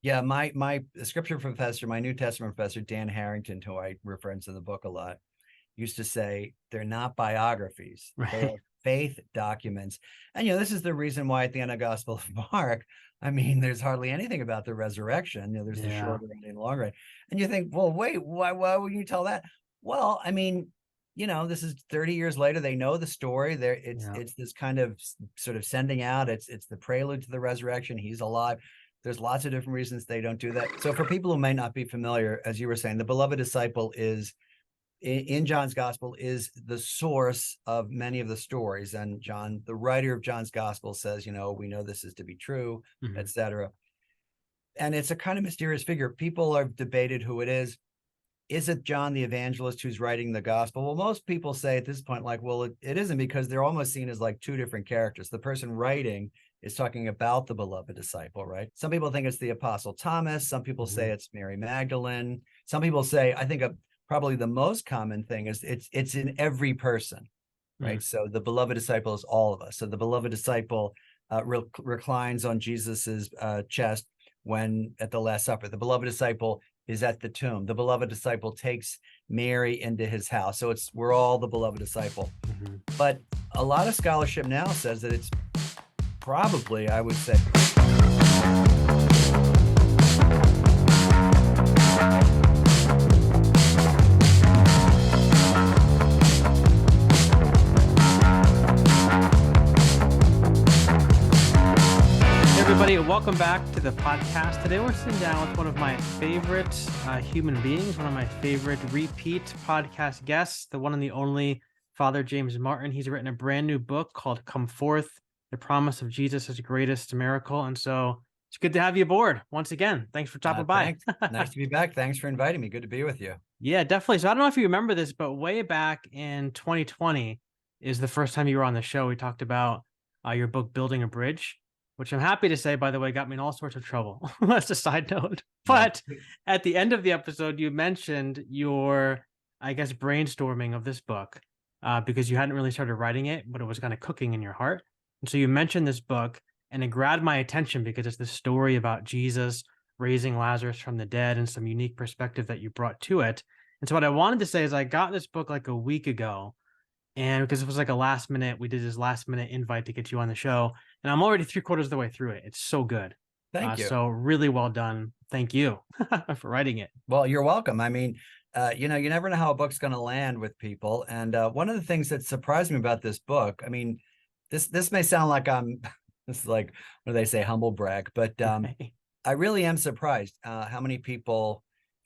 Yeah, my scripture professor, my New Testament professor, Dan Harrington, who I reference in the book a lot, used to say they're not biographies, they Right. are faith documents. And this is the reason why at the end of Gospel of Mark, I mean, there's hardly anything about the resurrection. There's the Yeah. short end and long end. And you think, well, wait, why would you tell that? Well, I mean, this is 30 years later. They know the story. There, it's Yeah. it's this kind of sort of sending out. It's the prelude to the resurrection. He's alive. There's lots of different reasons they don't do that. So for people who may not be familiar, as you were saying, the beloved disciple is in John's gospel is the source of many of the stories. And John, the writer of John's gospel, says, we know this is to be true, Hmm. etc. And it's a kind of mysterious figure. People have debated who it is. Is it John the evangelist who's writing the gospel? Well, most people say at this point, like, well, it isn't, because they're almost seen as like two different characters. The person writing is talking about the beloved disciple, right? Some people think it's the apostle Thomas. Some people say Hmm. it's Mary Magdalene. Some people say, I think probably the most common thing is it's in every person, Hmm. right? So the beloved disciple is all of us. So the beloved disciple reclines on Jesus's chest when at the Last Supper. The beloved disciple is at the tomb. The beloved disciple takes Mary into his house. So we're all the beloved disciple. Hmm. But a lot of scholarship now says that it's probably, I would say, Everybody, welcome back to the podcast. Today we're sitting down with one of my favorite human beings, one of my favorite repeat podcast guests, the one and the only Father James Martin. He's written a brand new book called Come Forth, The Promise of Jesus' Greatest Miracle. And so it's good to have you aboard once again. Thanks for stopping by. thanks. Nice to be back. Thanks for inviting me. Good to be with you. Yeah, definitely. So I don't know if you remember this, but way back in 2020 is the first time you were on the show. We talked about your book, Building a Bridge, which I'm happy to say, by the way, got me in all sorts of trouble. That's a side note. Uh, But at the end of the episode, you mentioned your, I guess, brainstorming of this book because you hadn't really started writing it, but it was kind of cooking in your heart. And so you mentioned this book, and it grabbed my attention because it's the story about Jesus raising Lazarus from the dead and some unique perspective that you brought to it. And so what I wanted to say is I got this book like a week ago, and because it was like we did this last minute invite to get you on the show, and I'm already 3/4 of the way through it. It's so good. Thank you. So really well done. Thank you for writing it. Well, you're welcome. I mean, you never know how a book's going to land with people. And one of the things that surprised me about this book, I mean, this may sound like I'm this is like, what do they say, humble brag, but Right. I really am surprised how many people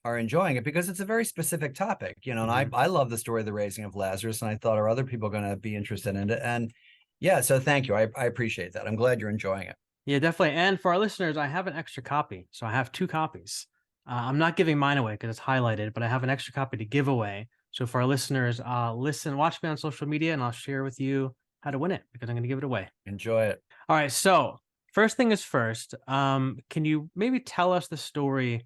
are enjoying it, because it's a very specific topic, and I, Mhm. I love the story of the raising of Lazarus, and I thought, are other people going to be interested in it? And yeah, so thank you. I appreciate that. I'm glad you're enjoying it. Yeah, definitely. And for our listeners, I have an extra copy. So I have two copies. I'm not giving mine away because it's highlighted, but I have an extra copy to give away. So for our listeners, watch me on social media, and I'll share with you how to win it because I'm going to give it away. Enjoy it. All right. So first thing is first. Can you maybe tell us the story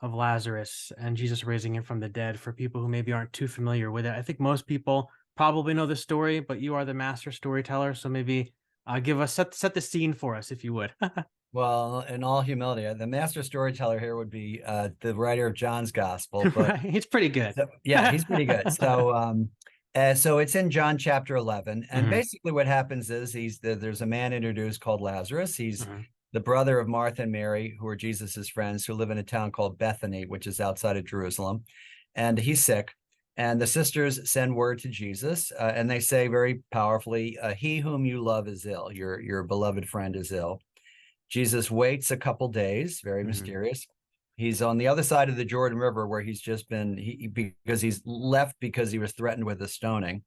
of Lazarus and Jesus raising him from the dead for people who maybe aren't too familiar with it? I think most people probably know the story, but you are the master storyteller, so maybe give us set the scene for us, if you would. Well, in all humility, the master storyteller here would be the writer of John's gospel, but Right. It's pretty good. so, yeah, he's pretty good. So it's in John chapter 11, and Hmm. basically what happens is there's a man introduced called Lazarus. He's Hmm. the brother of Martha and Mary, who are Jesus's friends, who live in a town called Bethany, which is outside of Jerusalem, and he's sick. And the sisters send word to Jesus, and they say very powerfully, "He whom you love is ill. Your beloved friend is ill." Jesus waits a couple days, very Hmm. mysterious. He's on the other side of the Jordan River, where he's just been because he's left because he was threatened with a stoning.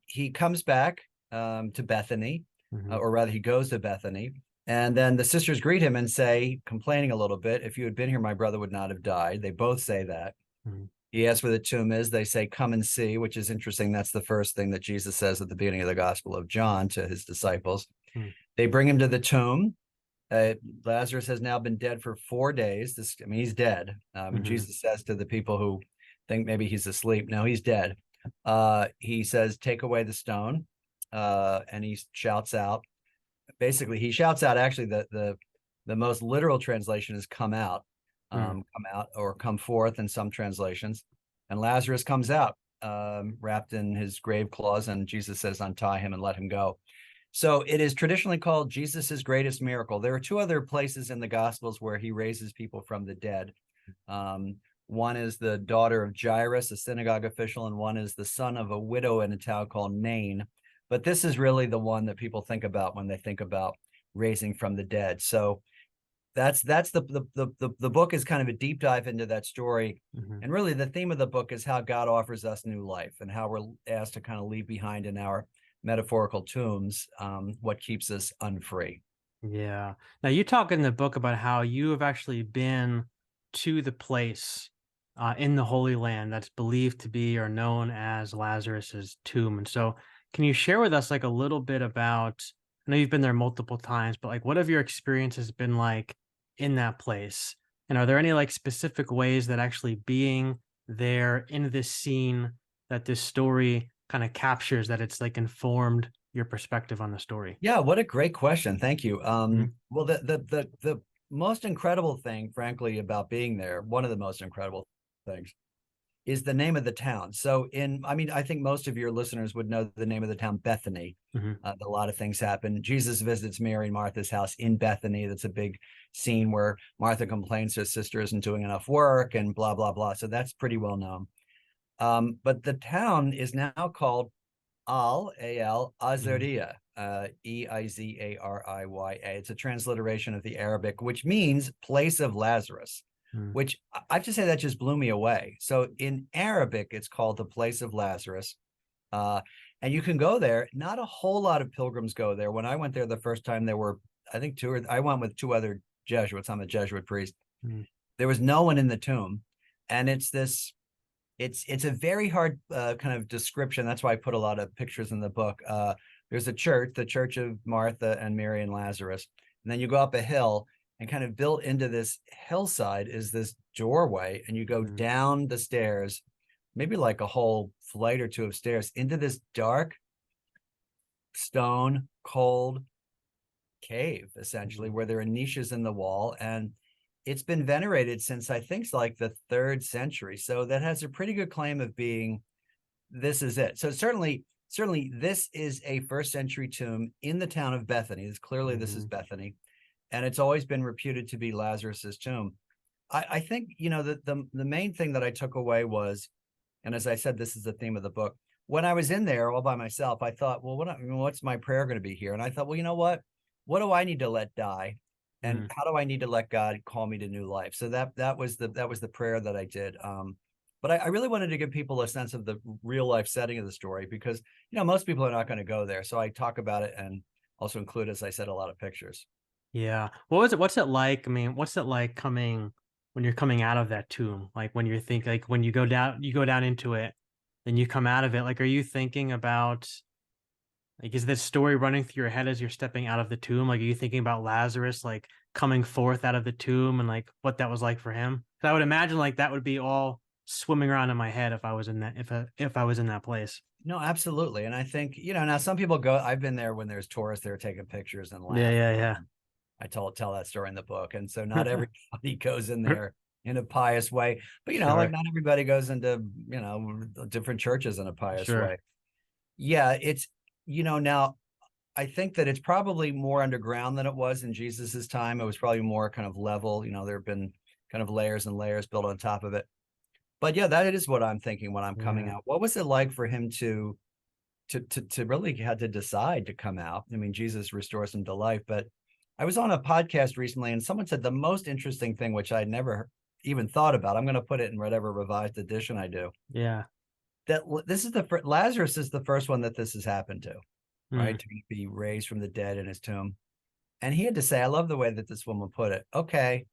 He comes back to Bethany, Hmm. or rather, he goes to Bethany, and then the sisters greet him and say, complaining a little bit, "If you had been here, my brother would not have died." They both say that. Hmm. He asks where the tomb is. They say, "Come and see," which is interesting. That's the first thing that Jesus says at the beginning of the Gospel of John to his disciples. They bring him to the tomb. Lazarus has now been dead for 4 days. I mean, he's dead. Hmm. Jesus says to the people who think maybe he's asleep, no, he's dead. He says, "Take away the stone," and he shouts out. Basically, he shouts out. Actually, the The most literal translation is come out, Mm. come out or come forth in some translations. And Lazarus comes out, wrapped in his grave clothes, and Jesus says, untie him and let him go. So it is traditionally called Jesus's greatest miracle. There are two other places in the Gospels where he raises people from the dead. One is the daughter of Jairus, a synagogue official, and one is the son of a widow in a town called Nain. But this is really the one that people think about when they think about raising from the dead. So that's the book is kind of a deep dive into that story. Mhm. And really the theme of the book is how God offers us new life and how we're asked to kind of leave behind in our metaphorical tombs what keeps us unfree. Yeah. Now you talk in the book about how you have actually been to the place in the Holy Land that's believed to be or known as Lazarus's tomb. And so, can you share with us like a little bit about? I know you've been there multiple times, but like, what have your experiences been like in that place? And are there any like specific ways that actually being there in this scene that this story kind of captures that it's like informed your perspective on the story? Yeah, what a great question. Thank you. Mhm. Well, the most incredible thing, frankly, about being there, one of the most incredible things, is the name of the town. So I mean, I think most of your listeners would know the name of the town, Bethany. Mhm. A lot of things happen. Jesus visits Mary and Martha's house in Bethany. That's a big scene where Martha complains her sister isn't doing enough work and blah, blah, blah. So that's pretty well known. But the town is now called Al Mhm. Azariya, Eizariya. It's a transliteration of the Arabic, which means place of Lazarus, Mm. which I have to say that just blew me away. So in Arabic, it's called the place of Lazarus. Uh, and you can go there. Not a whole lot of pilgrims go there. When I went there the first time, there were, I think, I went with two other Jesuits. I'm a Jesuit priest. Mm. There was no one in the tomb. And it's a very hard kind of description. That's why I put a lot of pictures in the book. There's a church, the Church of Martha and Mary and Lazarus, and then you go up a hill, and kind of built into this hillside is this doorway, and you go Mm. down the stairs, maybe like a whole flight or two of stairs, into this dark, stone, cold cave, essentially, Mhm. where there are niches in the wall, and it's been venerated since I think it's like the 3rd century. So that has a pretty good claim of being this is it. So certainly this is a 1st century tomb in the town of Bethany. Clearly this is Mhm. Bethany, and it's always been reputed to be Lazarus's tomb. I think, the main thing that I took away was, and as I said, this is the theme of the book. When I was in there all by myself, I thought, well, what's my prayer going to be here? And I thought, well, you know what? What do I need to let die? And Mm. how do I need to let God call me to new life? So that was the prayer that I did. But I really wanted to give people a sense of the real life setting of the story because most people are not going to go there. So I talk about it and also include, as I said, a lot of pictures. Yeah. What was it? What's it like? I mean, what's it like coming when you're coming out of that tomb? Like when you think, like when you go down into it, then you come out of it. Like, are you thinking about, like, is this story running through your head as you're stepping out of the tomb? Like, are you thinking about Lazarus, like coming forth out of the tomb and like what that was like for him? 'Cause I would imagine like that would be all swimming around in my head if I was in that, if I was in that place. No, absolutely. And I think, now some people go, I've been there when there's tourists there taking pictures and Yeah. laughing. Yeah. I tell that story in the book. And so not everybody goes in there in a pious way, but like Sure. not everybody goes into, different churches in a pious Sure. way. Yeah, now I think that it's probably more underground than it was in Jesus's time. It was probably more kind of level, there have been kind of layers and layers built on top of it. But yeah, that is what I'm thinking when I'm coming Yeah. out. What was it like for him to really had to decide to come out? I mean, Jesus restores him to life, but I was on a podcast recently and someone said the most interesting thing, which I'd never even thought about. I'm going to put it in whatever revised edition I do. Yeah. That this is Lazarus is the first one that this has happened to, Mm. right? To be raised from the dead in his tomb. And he had to say, I love the way that this woman put it. Okay,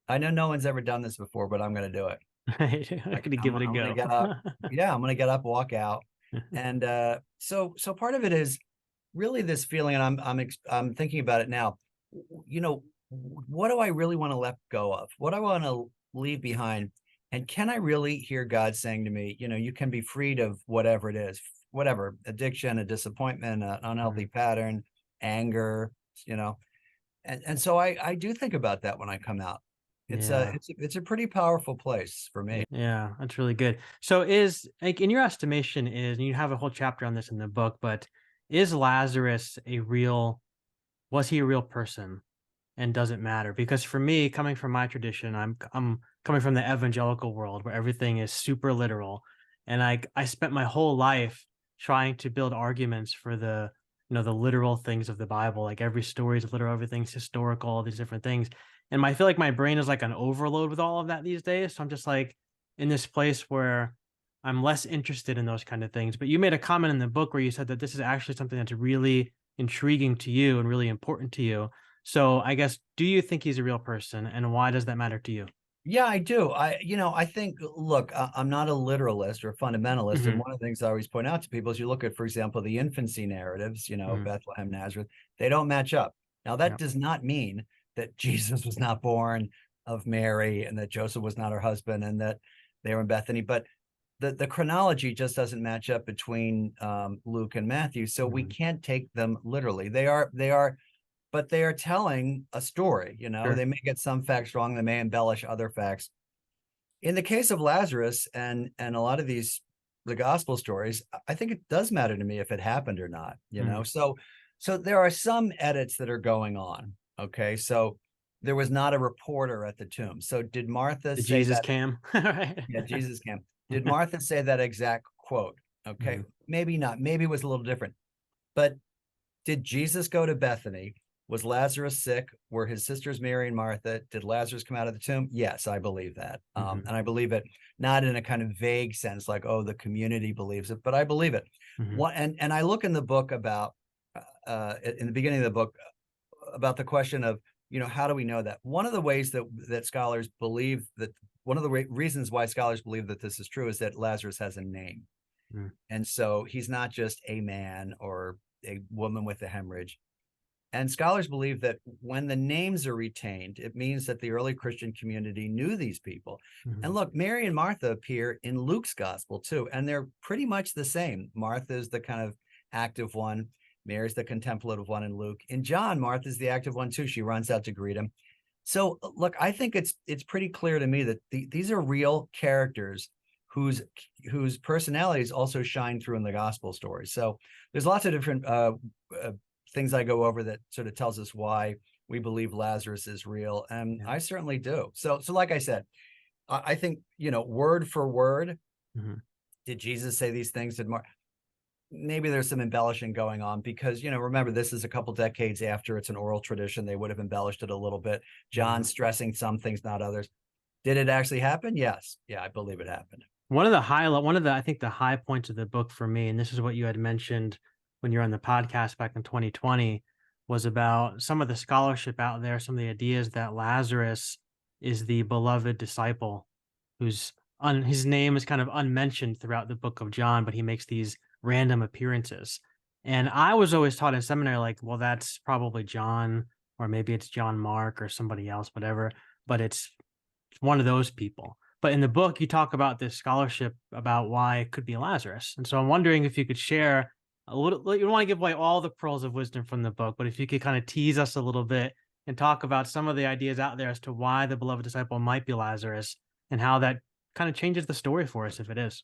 I know no one's ever done this before, but I'm going to do it. I'm Like gonna give it a I'm going to go. get up. Yeah, I'm going to get up, walk out. And so part of it is really this feeling, and I'm thinking about it now. What do I really want to let go of? What do I want to leave behind? And can I really hear God saying to me, you can be freed of whatever it is, whatever addiction, a disappointment, an unhealthy Mm. pattern, anger, you know. And so I do think about that when I come out. Yeah. It's a pretty powerful place for me. Yeah, that's really good. So is like in your estimation is and you have a whole chapter on this in the book, but is Lazarus a real was he a real person? And does it matter? Because for me, coming from my tradition, I'm coming from the evangelical world where everything is super literal. And I spent my whole life trying to build arguments for the the literal things of the Bible. Like every story is literal, everything's historical, all these different things. And I feel like my brain is like an overload with all of that these days. So I'm just like in this place where I'm less interested in those kind of things. But you made a comment in the book where you said that this is actually something that's really intriguing to you and really important to you. So I guess, do you think he's a real person, and why does that matter to you? Yeah, I do. I think, look, I'm not a literalist or fundamentalist. And Mhm, one of the things I always point out to people is you look at, for example, the infancy narratives, mhm, Bethlehem, Nazareth, they don't match up. Now, that yep, does not mean that Jesus was not born of Mary and that Joseph was not her husband and that they were in Bethany, but the chronology just doesn't match up between Luke and Matthew. So we mhm, can't take them literally. But they are telling a story. sure, They may get some facts wrong, they may embellish other facts. In the case of Lazarus and a lot of these the gospel stories, I think it does matter to me if it happened or not. mhm. So there are some edits that are going on. Okay, so there was not a reporter at the tomb. So did Martha The say Jesus that? cam, right? Yeah, Jesus came. Did Martha say that exact quote? Okay, Mhm, maybe not. Maybe it was a little different. But did Jesus go to Bethany? Was Lazarus sick? Were his sisters Mary and Martha? Did Lazarus come out of the tomb? Yes, I believe that. mhm, And I believe it not in a kind of vague sense, like, oh, the community believes it, but I believe it. mhm, What and I look in the book about in the beginning of the book about the question of, how do we know that? One of the ways that scholars believe that one of the reasons why scholars believe that this is true is that Lazarus has a name. mhm, And so he's not just a man or a woman with a hemorrhage. And scholars believe that when the names are retained, it means that the early Christian community knew these people. And mhm, look, Mary and Martha appear in Luke's gospel too, and they're pretty much the same. Martha is the kind of active one, Mary's the contemplative one in Luke. In John, Martha's the active one too. She runs out to greet him. So look, I think it's pretty clear to me that these are real characters whose whose personalities also shine through in the gospel stories. So there's lots of different uh, things I go over that sort of tells us why we believe Lazarus is real, and yeah, I certainly do. So like I said, I think word for word, mhm, did Jesus say these things? Did Mark? Maybe there's some embellishing going on because rember, this is a couple decades after it's an oral tradition. They would have embellished it a little bit. mhm. John stressing some things, not others. Did it actually happen? Yes. Yeah, I believe it happened. One of the I think the high points of the book for me, and this is what you had mentioned when you were on the podcast back in 2020, was about some of the scholarship out there, some of the ideas that Lazarus is the beloved disciple whose his name is kind of unmentioned throughout the book of John, but he makes these random appearances. And I was always taught in seminary, like, well, that's probably John, or maybe it's John Mark or somebody else, whatever. But it's one of those people. But in the book, you talk about this scholarship about why it could be Lazarus. And so I'm wondering if you could share a little, you don't want to give away all the pearls of wisdom from the book, but if you could kind of tease us a little bit and talk about some of the ideas out there as to why the beloved disciple might be Lazarus and how that kind of changes the story for us if it is.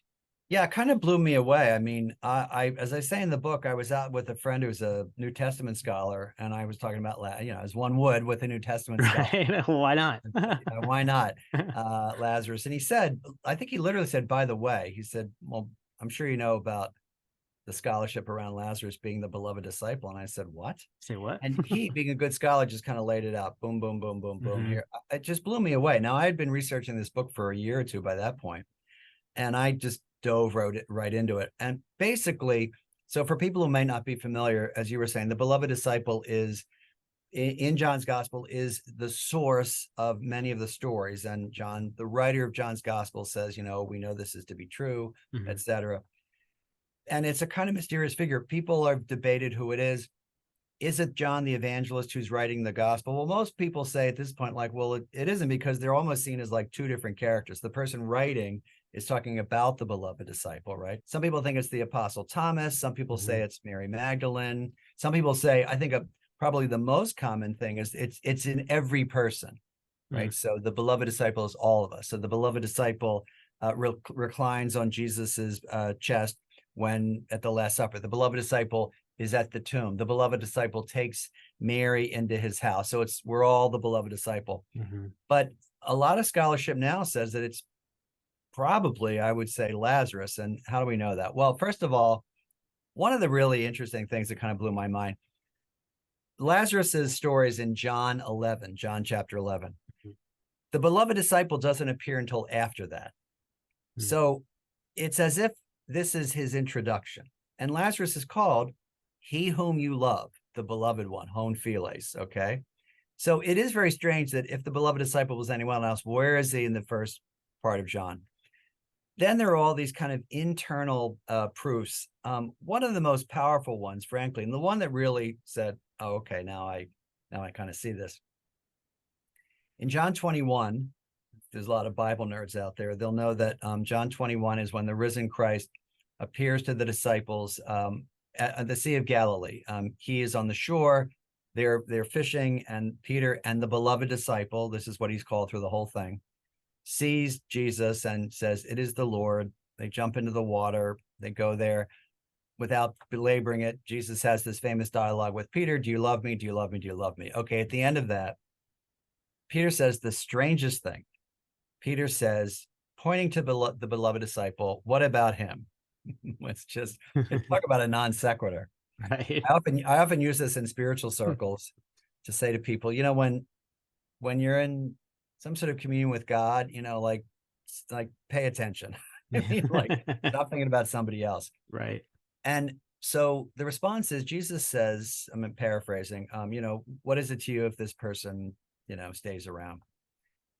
Yeah, it kind of blew me away. I mean, as I say in the book, I was out with a friend who's a New Testament scholar, and I was talking about, as one would with a New Testament scholar. Right? Why not? Why not Lazarus? And he said, I think he literally said, by the way, he said, well, I'm sure you know about the scholarship around Lazarus being the beloved disciple. And I said, what? Say what? And he, being a good scholar, just kind of laid it out. Boom, boom, boom, boom, boom. Hmm. Here, it just blew me away. Now, I had been researching this book for a year or two by that point, and I just dove right into it. And basically, so for people who may not be familiar, as you were saying, the beloved disciple is in John's gospel is the source of many of the stories. And John, the writer of John's gospel, says, we know this is to be true, Hmm. etc. And it's a kind of mysterious figure. People have debated who it is. Is it John the evangelist who's writing the gospel? Well, most people say at this point, like, well, it isn't, because they're almost seen as like two different characters. The person writing is talking about the beloved disciple, right? Some people think it's the apostle Thomas. Some people say Hmm. it's Mary Magdalene. Some people say, I think probably the most common thing is it's in every person, right? So the beloved disciple is all of us. So the beloved disciple reclines on Jesus's chest when at the Last Supper. The beloved disciple is at the tomb. The beloved disciple takes Mary into his house. So we're all the beloved disciple. But a lot of scholarship now says that it's probably, I would say, Lazarus. And how do we know that? Well, first of all, one of the really interesting things that kind of blew my mind, Lazarus's story is in John chapter 11. The beloved disciple doesn't appear until after that. So it's as if this is his introduction. And Lazarus is called he whom you love, the beloved one, hon philes, okay? So it is very strange that if the beloved disciple was anyone else, where is he in the first part of John? Then there are all these kind of internal proofs. One of the most powerful ones, frankly, and the one that really said, oh, okay, now I kind of see this. In John 21, there's a lot of Bible nerds out there. They'll know that John 21 is when the risen Christ appears to the disciples at the Sea of Galilee. He is on the shore. They're fishing, and Peter and the beloved disciple, this is what he's called through the whole thing, sees Jesus and says, "It is the Lord." They jump into the water. They go there. Without belaboring it, Jesus has this famous dialogue with Peter. Do you love me? Do you love me? Do you love me? Okay, at the end of that, Peter says the strangest thing. Peter says, pointing to the beloved disciple, what about him? It's just, talk about a non sequitur. Right. I often use this in spiritual circles to say to people, when you're in some sort of communion with God, like pay attention. Stop thinking about somebody else. Right. And so the response is, Jesus says, I'm paraphrasing, what is it to you if this person, stays around?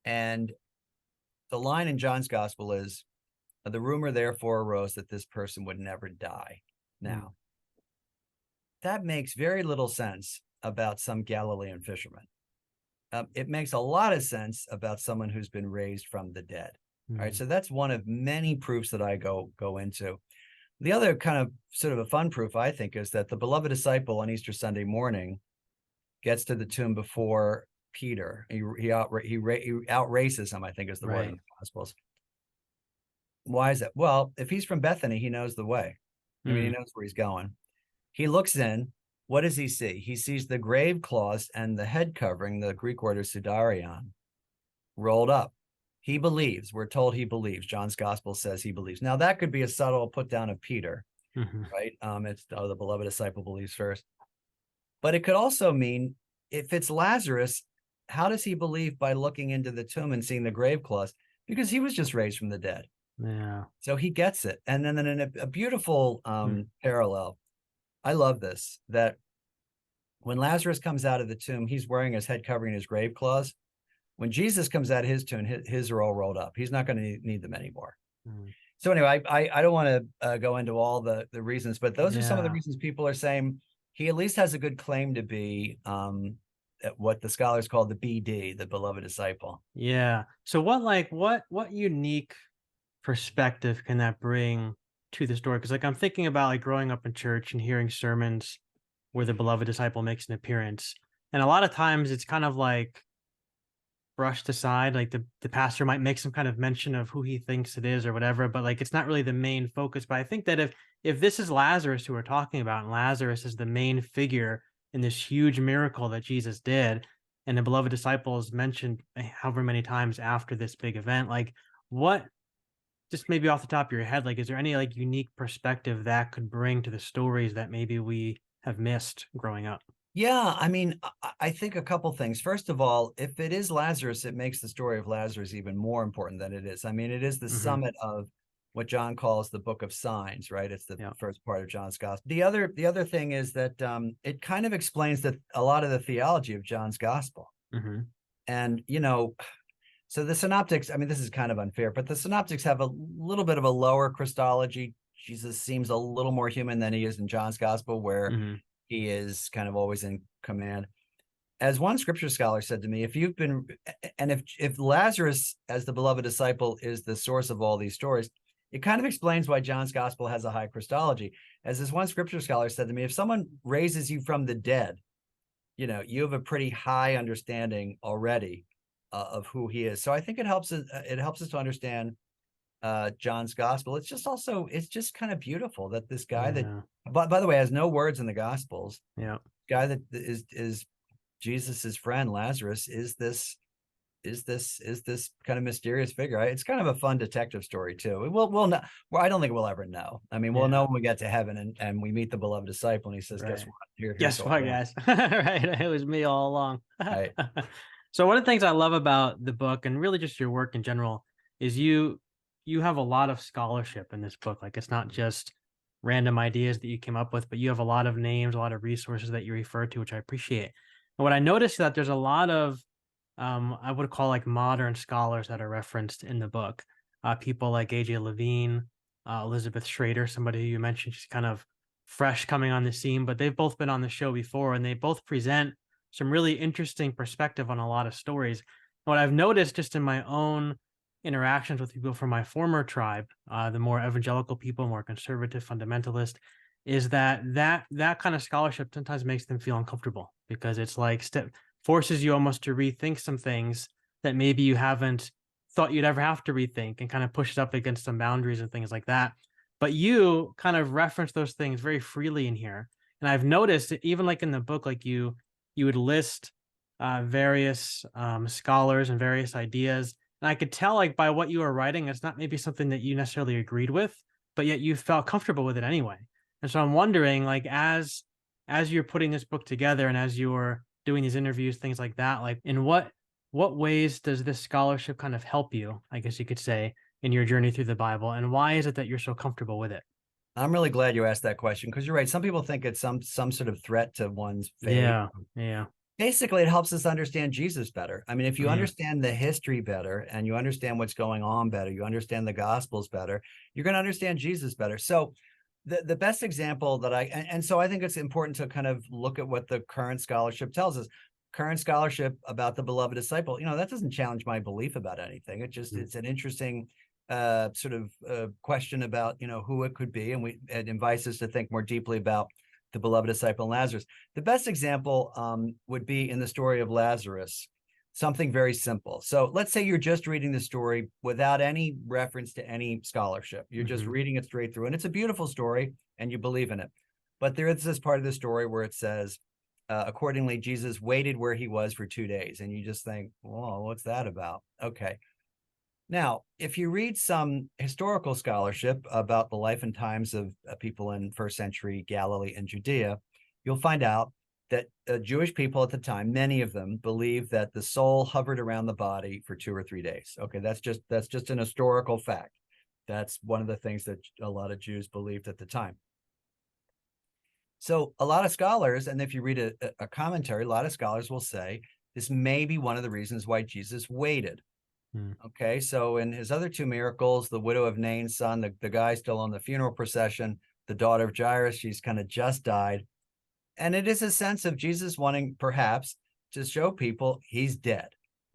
And the line in John's gospel is, the rumor therefore arose that this person would never die. Now, that makes very little sense about some Galilean fisherman. It makes a lot of sense about someone who's been raised from the dead. All right. So that's one of many proofs that I go into. The other kind of sort of a fun proof, I think, is that the beloved disciple on Easter Sunday morning gets to the tomb before Peter. He outraces him, I think is the word in the Gospels. Why is that? Well, if he's from Bethany, he knows the way. I mean, he knows where he's going. He looks in. What does he see? He sees the grave cloths and the head covering, the Greek word is sudarion, rolled up. He believes. We're told he believes. John's gospel says he believes. Now, that could be a subtle put down of Peter, right? It's the beloved disciple believes first. But it could also mean, if it's Lazarus, how does he believe by looking into the tomb and seeing the grave cloths? Because he was just raised from the dead. Yeah. So he gets it. And then in a beautiful parallel, I love this, that when Lazarus comes out of the tomb, he's wearing his head covering, his grave cloths. When Jesus comes out of his tomb, his are all rolled up. He's not going to need them anymore. So anyway, I don't want to go into all the reasons, but those are some of the reasons people are saying he at least has a good claim to be what the scholars call the BD, the beloved disciple. Yeah. So what unique perspective can that bring to the story? Because I'm thinking about growing up in church and hearing sermons where the beloved disciple makes an appearance, and a lot of times it's kind of brushed aside. The pastor might make some kind of mention of who he thinks it is or whatever, but it's not really the main focus. But I think that if this is Lazarus who we're talking about, and Lazarus is the main figure in this huge miracle that Jesus did, and the beloved disciple is mentioned however many times after this big event, what, just maybe off the top of your head, is there any unique perspective that could bring to the stories that maybe we have missed growing up? Yeah, I mean, I think a couple things. First of all, if it is Lazarus, it makes the story of Lazarus even more important than it is. I mean, it is the summit of what John calls the book of signs, right? It's the first part of John's gospel. The other thing is that it kind of explains that a lot of the theology of John's gospel. And, so the synoptics, I mean, this is kind of unfair, but the synoptics have a little bit of a lower Christology. Jesus seems a little more human than he is in John's gospel, where he is kind of always in command. As one scripture scholar said to me, if Lazarus as the beloved disciple is the source of all these stories, it kind of explains why John's gospel has a high Christology. As this one scripture scholar said to me, if someone raises you from the dead, you have a pretty high understanding already of who he is. So I think it helps us to understand John's gospel. It's just kind of beautiful that this guy that, Yeah. by the way, has no words in the gospels, Yeah. guy that is Jesus's friend Lazarus, is this kind of mysterious figure. It's kind of a fun detective story too. We'll not, well, I don't think we'll ever know. I mean, we'll Yeah. know when we get to heaven and we meet the beloved disciple and he says, guess Right. what? Here's Guess the what, whole guys? Right. It was me all along. right. So one of the things I love about the book and really just your work in general is you have a lot of scholarship in this book. Like it's not just random ideas that you came up with, but you have a lot of names, a lot of resources that you refer to, which I appreciate. And what I noticed is that there's a lot of I would call like modern scholars that are referenced in the book. People like AJ Levine, Elizabeth Schrader, somebody who you mentioned, she's kind of fresh coming on the scene, but they've both been on the show before and they both present some really interesting perspective on a lot of stories. What I've noticed just in my own interactions with people from my former tribe, the more evangelical people, more conservative, fundamentalist, is that kind of scholarship sometimes makes them feel uncomfortable because it's like forces you almost to rethink some things that maybe you haven't thought you'd ever have to rethink and kind of pushes up against some boundaries and things like that. But you kind of reference those things very freely in here. And I've noticed that even like in the book, like you would list various scholars and various ideas. And I could tell like by what you were writing, it's not maybe something that you necessarily agreed with, but yet you felt comfortable with it anyway. And so I'm wondering, like, as you're putting this book together and as you're doing these interviews, things like that, like in what ways does this scholarship kind of help you, I guess you could say, in your journey through the Bible? And why is it that you're so comfortable with it? I'm really glad you asked that question because you're right. Some people think it's some sort of threat to one's faith. Yeah. Yeah. Basically, it helps us understand Jesus better. I mean, if you Yeah. understand the history better and you understand what's going on better, you understand the gospels better, you're going to understand Jesus better. So the best example that and so I think it's important to kind of look at what the current scholarship tells us. Current scholarship about the beloved disciple, that doesn't challenge my belief about anything. Mm. It's an interesting sort of question about, who it could be. And it invites us to think more deeply about the beloved disciple and Lazarus. The best example would be in the story of Lazarus, something very simple. So let's say you're just reading the story without any reference to any scholarship. You're just Hmm. reading it straight through, and it's a beautiful story, and you believe in it. But there is this part of the story where it says, accordingly, Jesus waited where he was for 2 days, and you just think, "Whoa, what's that about?" Okay. Now, if you read some historical scholarship about the life and times of people in first century Galilee and Judea, you'll find out that Jewish people at the time, many of them, believed that the soul hovered around the body for 2 or 3 days. Okay, that's just an historical fact. That's one of the things that a lot of Jews believed at the time. So a lot of scholars, and if you read a commentary, a lot of scholars will say this may be one of the reasons why Jesus waited. Mm. Okay, so in his other two miracles, the widow of Nain's son, the guy still on the funeral procession, the daughter of Jairus, she's kind of just died. And it is a sense of Jesus wanting perhaps to show people he's dead.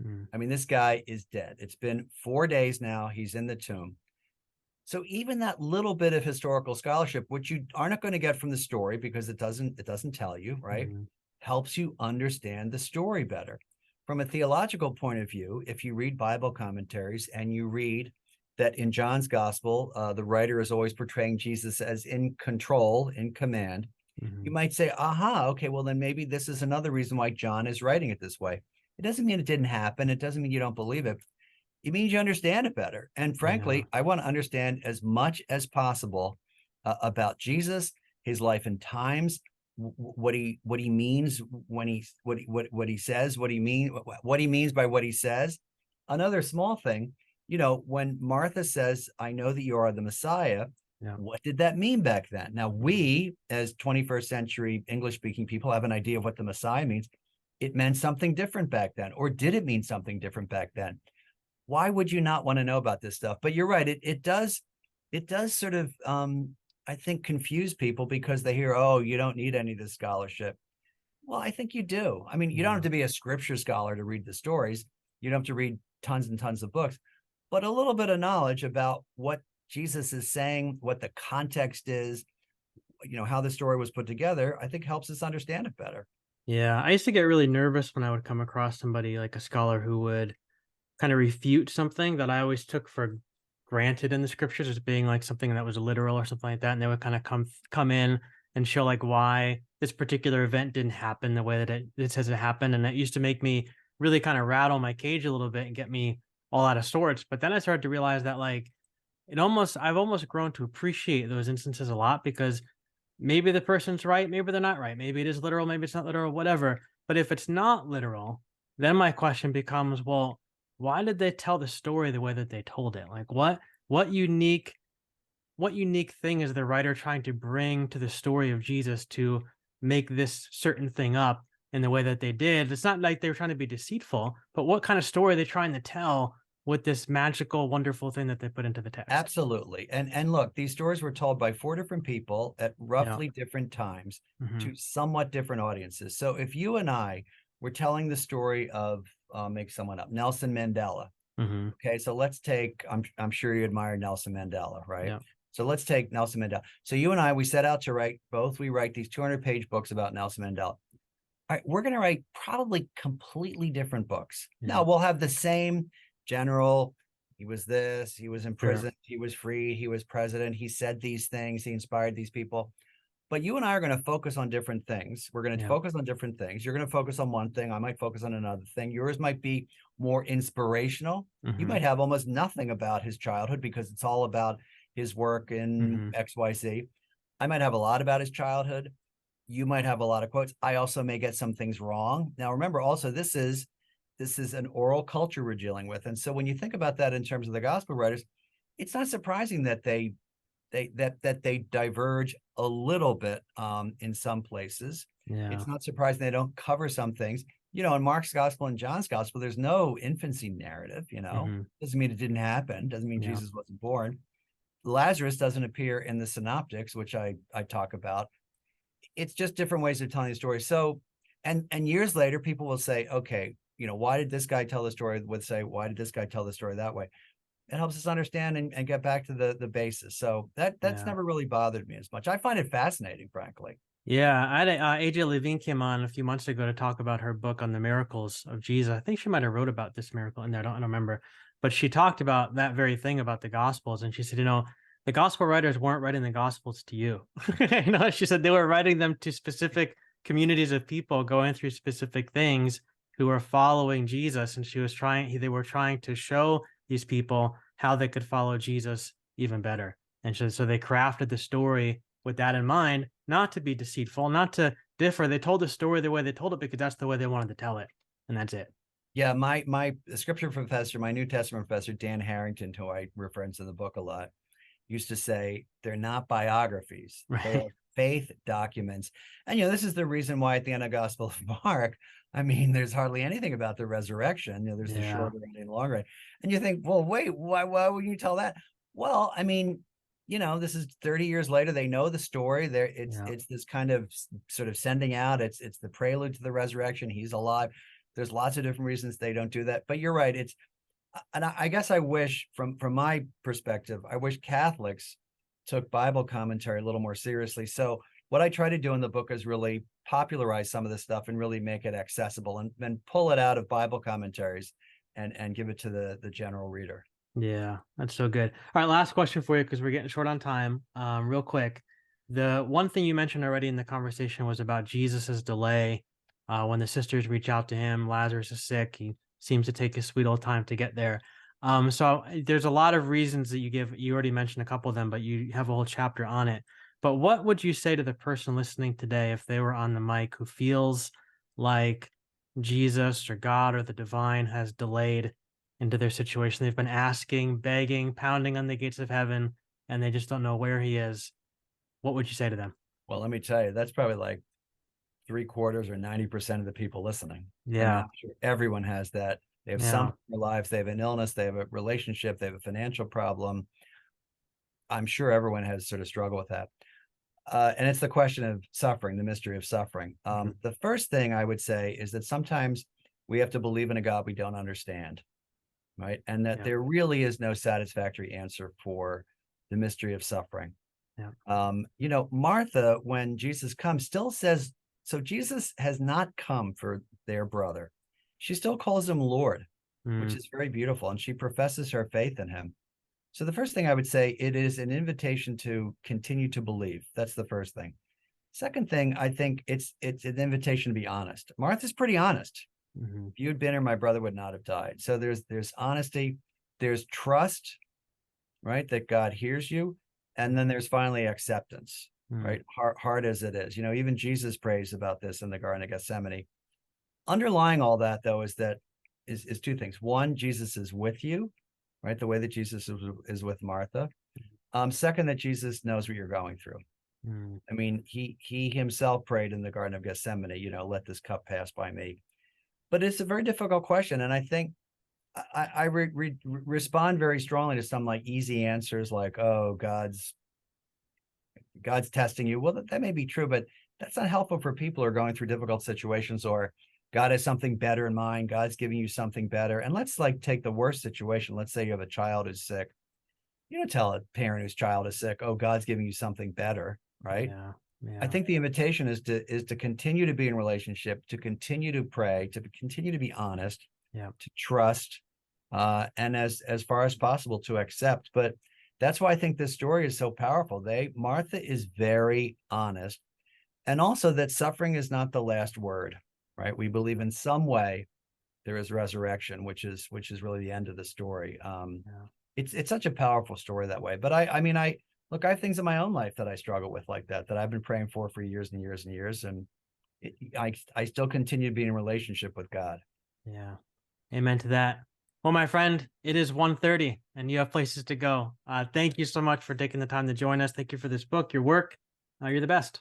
Mm. I mean, this guy is dead. It's been 4 days now. He's in the tomb. So even that little bit of historical scholarship, which you aren't going to get from the story because it doesn't tell you, right? Mm. Helps you understand the story better. From a theological point of view, if you read Bible commentaries and you read that in John's gospel, the writer is always portraying Jesus as in control, in command, you Mhm. might say, aha, okay, well, then maybe this is another reason why John is writing it this way. It doesn't mean it didn't happen. It doesn't mean you don't believe it. It means you understand it better. And Yeah. frankly, I want to understand as much as possible about Jesus, his life and times, what he means when what he says, what he means by what he says. Another small thing, when Martha says, "I know that you are the Messiah," Yeah. what did that mean back then? Now we, as 21st century English speaking people, have an idea of what the Messiah means. It meant something different back then, or did it mean something different back then? Why would you not want to know about this stuff? But you're right, it does sort of I think confuse people because they hear, oh, you don't need any of this scholarship. Well, I think you do. I mean, you don't have Yeah. to be a scripture scholar to read the stories. You don't have to read tons and tons of books, but a little bit of knowledge about what Jesus is saying, what the context is, how the story was put together, I think helps us understand it better. Yeah, I used to get really nervous when I would come across somebody like a scholar who would kind of refute something that I always took for granted in the scriptures as being like something that was literal or something like that, and they would kind of come in and show like why this particular event didn't happen the way that it says it happened, and it used to make me really kind of rattle my cage a little bit and get me all out of sorts. But then I started to realize that like I've almost grown to appreciate those instances a lot because maybe the person's right, maybe they're not right. Maybe it is literal, maybe it's not literal, whatever. But if it's not literal, then my question becomes, well, why did they tell the story the way that they told it? Like what unique what unique thing is the writer trying to bring to the story of Jesus to make this certain thing up in the way that they did? It's not like they were trying to be deceitful, but what kind of story are they trying to tell with this magical, wonderful thing that they put into the text? Absolutely. And look, these stories were told by 4 different people at Yeah. roughly different times Hmm. to somewhat different audiences. So if you and I were telling the story of, make someone up, Nelson Mandela. Hmm. Okay, so let's take, I'm sure you admire Nelson Mandela, right? Yeah. So let's take Nelson Mandela. So you and I, we set out to write, both we write these 200-page books about Nelson Mandela. All right, we're going to write probably completely different books. Yeah. Now we'll have the same general, he was this, he was in Sure. prison, he was free, he was president, he said these things, he inspired these people. But you and I are going to focus on different things. We're going to Yeah. focus on different things. You're going to focus on one thing. I might focus on another thing. Yours might be more inspirational. You Mhm. might have almost nothing about his childhood because it's all about his work in Mhm. XYZ. I might have a lot about his childhood. You might have a lot of quotes. I also may get some things wrong. Now, remember, also, this is an oral culture we're dealing with. And so when you think about that in terms of the gospel writers, it's not surprising that they diverge a little bit in some places. Yeah. It's not surprising they don't cover some things. In Mark's gospel and John's gospel, there's no infancy narrative. Mhm. Doesn't mean it didn't happen. Doesn't mean Yeah. Jesus wasn't born. Lazarus doesn't appear in the synoptics, which I talk about. It's just different ways of telling the story. So, and years later, people will say, okay, why did this guy tell the story? Would say, why did this guy tell the story that way? It helps us understand and get back to the basis. So that's Yeah. never really bothered me as much. I find it fascinating, frankly. Yeah, I had AJ Levine came on a few months ago to talk about her book on the miracles of Jesus. I think she might have wrote about this miracle in there. I don't remember, but she talked about that very thing about the Gospels, and she said, the Gospel writers weren't writing the Gospels to you. She said they were writing them to specific communities of people going through specific things who were following Jesus, and they were trying to show these people how they could follow Jesus even better. And so they crafted the story with that in mind, not to be deceitful, not to differ. They told the story the way they told it because that's the way they wanted to tell it, and that's it. Yeah, my scripture professor, my New Testament professor, Dan Harrington, who I reference in the book a lot, used to say they're not biographies. They Right. are faith documents. And this is the reason why at the end of Gospel of Mark, I mean, there's hardly anything about the resurrection. There's the Yeah. shorter and the longer end. And you think, well, wait, why would you tell that? Well, I mean, this is 30 years later. They know the story. There, it's Yeah. it's this kind of sort of sending out. It's the prelude to the resurrection. He's alive. There's lots of different reasons they don't do that. But you're right. And I guess I wish, from my perspective, I wish Catholics took Bible commentary a little more seriously. So what I try to do in the book is really popularize some of this stuff and really make it accessible and pull it out of Bible commentaries and give it to the general reader. Yeah, that's so good. All right, last question for you because we're getting short on time. Real quick, the one thing you mentioned already in the conversation was about Jesus's delay. When the sisters reach out to him, Lazarus is sick. He seems to take his sweet old time to get there. There's a lot of reasons that you give. You already mentioned a couple of them, but you have a whole chapter on it. But what would you say to the person listening today if they were on the mic who feels like Jesus or God or the divine has delayed into their situation? They've been asking, begging, pounding on the gates of heaven, and they just don't know where he is. What would you say to them? Well, let me tell you, that's probably like 3/4 or 90% of the people listening. I mean, Yeah. I'm sure everyone has that. They have Yeah. something in their lives. They have an illness. They have a relationship. They have a financial problem. I'm sure everyone has sort of struggled with that. And it's the question of suffering, the mystery of suffering. Mhm. The first thing I would say is that sometimes we have to believe in a God we don't understand, right? And that Yeah. there really is no satisfactory answer for the mystery of suffering. Yeah. Martha, when Jesus comes, still says So Jesus has not come for their brother. She still calls him Lord, which Mm, is very beautiful, and she professes her faith in him. So the first thing I would say, it is an invitation to continue to believe. That's the first thing. Second thing, I think it's an invitation to be honest. Martha's pretty honest. mhm, If you had been here, my brother would not have died. So there's honesty, there's trust, right? That God hears you. And then there's finally acceptance, mm, right? Hard as it is. Even Jesus prays about this in the Garden of Gethsemane. Underlying all that, though, is two things. One, Jesus is with you, right? The way that Jesus is with Martha. Second, that Jesus knows what you're going through. mm, I mean, he himself prayed in the Garden of Gethsemane, let this cup pass by me. But it's a very difficult question. And I think I respond very strongly to some like easy answers like, oh, God's testing you. Well, that may be true, but that's not helpful for people who are going through difficult situations, or God has something better in mind. God's giving you something better. And let's like take the worst situation. Let's say you have a child who's sick. You don't tell a parent whose child is sick, oh, God's giving you something better, right? yeah, I yeah, think the invitation is to continue to be in relationship, to continue to pray, to continue to be honest, yeah, to trust, and as far as possible to accept. But that's why I think this story is so powerful. Martha is very honest, and also that suffering is not the last word, right? We believe in some way there is resurrection, which is really the end of the story. yeah. It's such a powerful story that way. But I mean, I look, I have things in my own life that I struggle with like that I've been praying for years and years and years, and I still continue to be in a relationship with God. Yeah. Amen to that. Well, my friend, it is 1:30 and you have places to go. Thank you so much for taking the time to join us. Thank you for this book, your work. You're the best.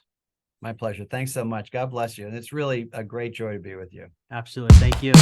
My pleasure. Thanks so much. God bless you. And it's really a great joy to be with you. Absolutely. Thank you.